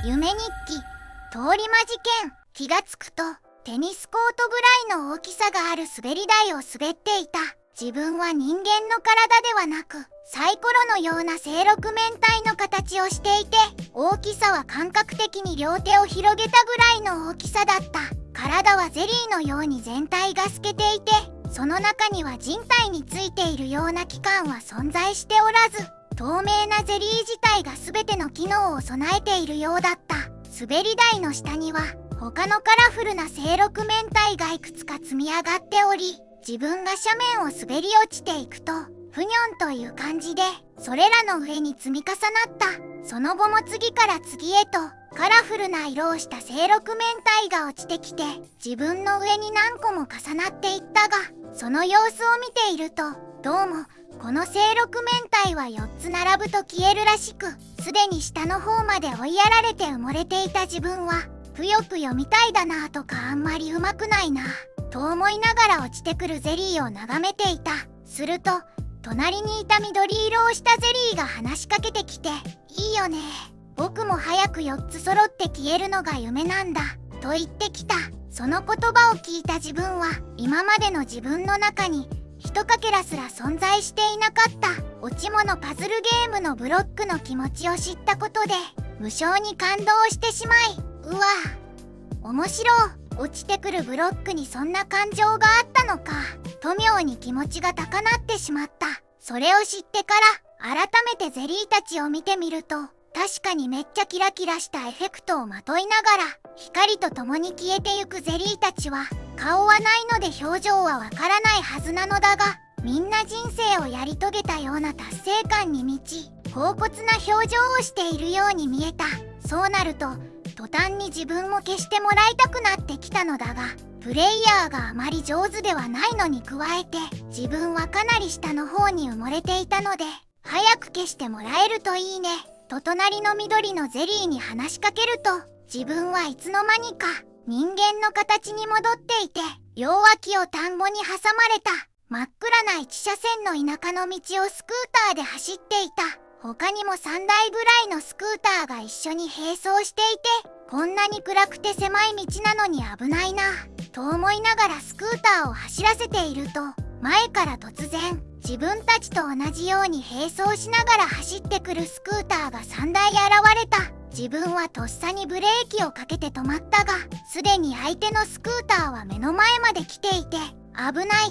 夢日記。通り魔事件。気がつくとテニスコートぐらいの大きさがある滑り台を滑っていた。自分は人間の体ではなくサイコロのような正六面体の形をしていて、大きさは感覚的に両手を広げたぐらいの大きさだった。体はゼリーのように全体が透けていて、その中には人体についているような器官は存在しておらず、透明なゼリー自体が全ての機能を備えているようだった。滑り台の下には他のカラフルな正六面体がいくつか積み上がっており、自分が斜面を滑り落ちていくとふにょんという感じでそれらの上に積み重なった。その後も次から次へとカラフルな色をした正六面体が落ちてきて、自分の上に何個も重なっていったが、その様子を見ているとどうもこの正六面体は4つ並ぶと消えるらしく、すでに下の方まで追いやられて埋もれていた自分はぷよぷよみたいだなとかあんまりうまくないなと思いながら落ちてくるゼリーを眺めていた。すると隣にいた緑色をしたゼリーが話しかけてきて、いいよね、僕も早く4つ揃って消えるのが夢なんだと言ってきた。その言葉を聞いた自分は今までの自分の中に一かけらすら存在していなかった落ち物パズルゲームのブロックの気持ちを知ったことで無性に感動してしまい、うわ面白い、落ちてくるブロックにそんな感情があったのかと妙に気持ちが高鳴ってしまった。それを知ってから改めてゼリーたちを見てみると、確かにめっちゃキラキラしたエフェクトをまといながら光とともに消えてゆくゼリーたちは、顔はないので表情はわからないはずなのだが、みんな人生をやり遂げたような達成感に満ち恍惚な表情をしているように見えた。そうなると途端に自分も消してもらいたくなってきたのだが、プレイヤーがあまり上手ではないのに加えて自分はかなり下の方に埋もれていたので、早く消してもらえるといいねと隣の緑のゼリーに話しかけると、自分はいつの間にか人間の形に戻っていて、両脇を田んぼに挟まれた真っ暗な一車線の田舎の道をスクーターで走っていた。他にも3台ぐらいのスクーターが一緒に並走していて、こんなに暗くて狭い道なのに危ないなと思いながらスクーターを走らせていると、前から突然自分たちと同じように並走しながら走ってくるスクーターが3台現れた。自分はとっさにブレーキをかけて止まったが、すでに相手のスクーターは目の前まで来ていて危ない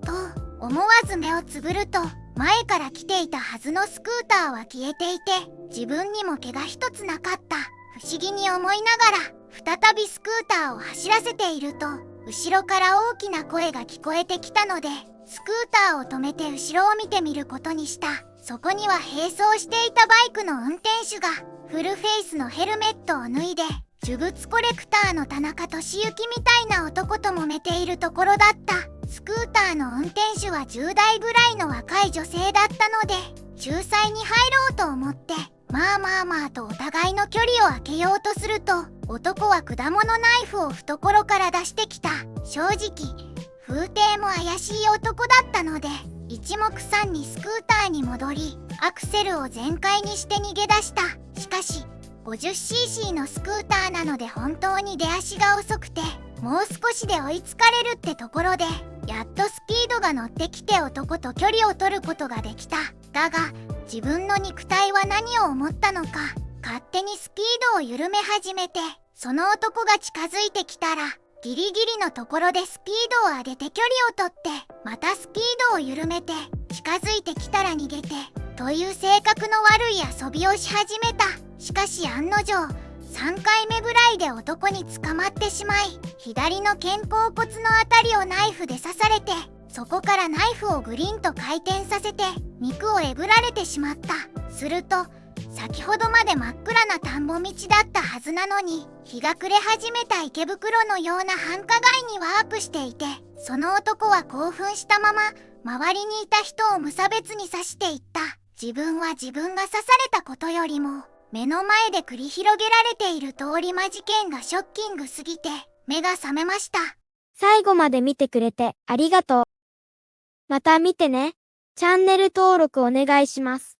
と思わず目をつぶると、前から来ていたはずのスクーターは消えていて、自分にも怪我一つなかった。不思議に思いながら再びスクーターを走らせていると、後ろから大きな声が聞こえてきたのでスクーターを止めて後ろを見てみることにした。そこには並走していたバイクの運転手がフルフェイスのヘルメットを脱いで呪物コレクターの田中俊之みたいな男と揉めているところだった。スクーターの運転手は10代ぐらいの若い女性だったので、仲裁に入ろうと思ってまあとお互いの距離を空けようとすると、男は果物ナイフを懐から出してきた。正直風体も怪しい男だったので一目散にスクーターに戻りアクセルを全開にして逃げ出した。しかし 50cc のスクーターなので本当に出足が遅くて、もう少しで追いつかれるってところでやっとスピードが乗ってきて男と距離を取ることができた。だが自分の肉体は何を思ったのか、勝手にスピードを緩め始めて、その男が近づいてきたらギリギリのところでスピードを上げて距離を取ってまたスピードを緩めて近づいてきたら逃げてという性格の悪い遊びをし始めた。しかし案の定3回目ぐらいで男に捕まってしまい、左の肩甲骨のあたりをナイフで刺されて、そこからナイフをグリンと回転させて肉をえぐられてしまった。すると先ほどまで真っ暗な田んぼ道だったはずなのに、日が暮れ始めた池袋のような繁華街にワープしていて、その男は興奮したまま周りにいた人を無差別に刺していった。自分は自分が刺されたことよりも目の前で繰り広げられている通り魔事件がショッキングすぎて目が覚めました。最後まで見てくれてありがとう。また見てね。チャンネル登録お願いします。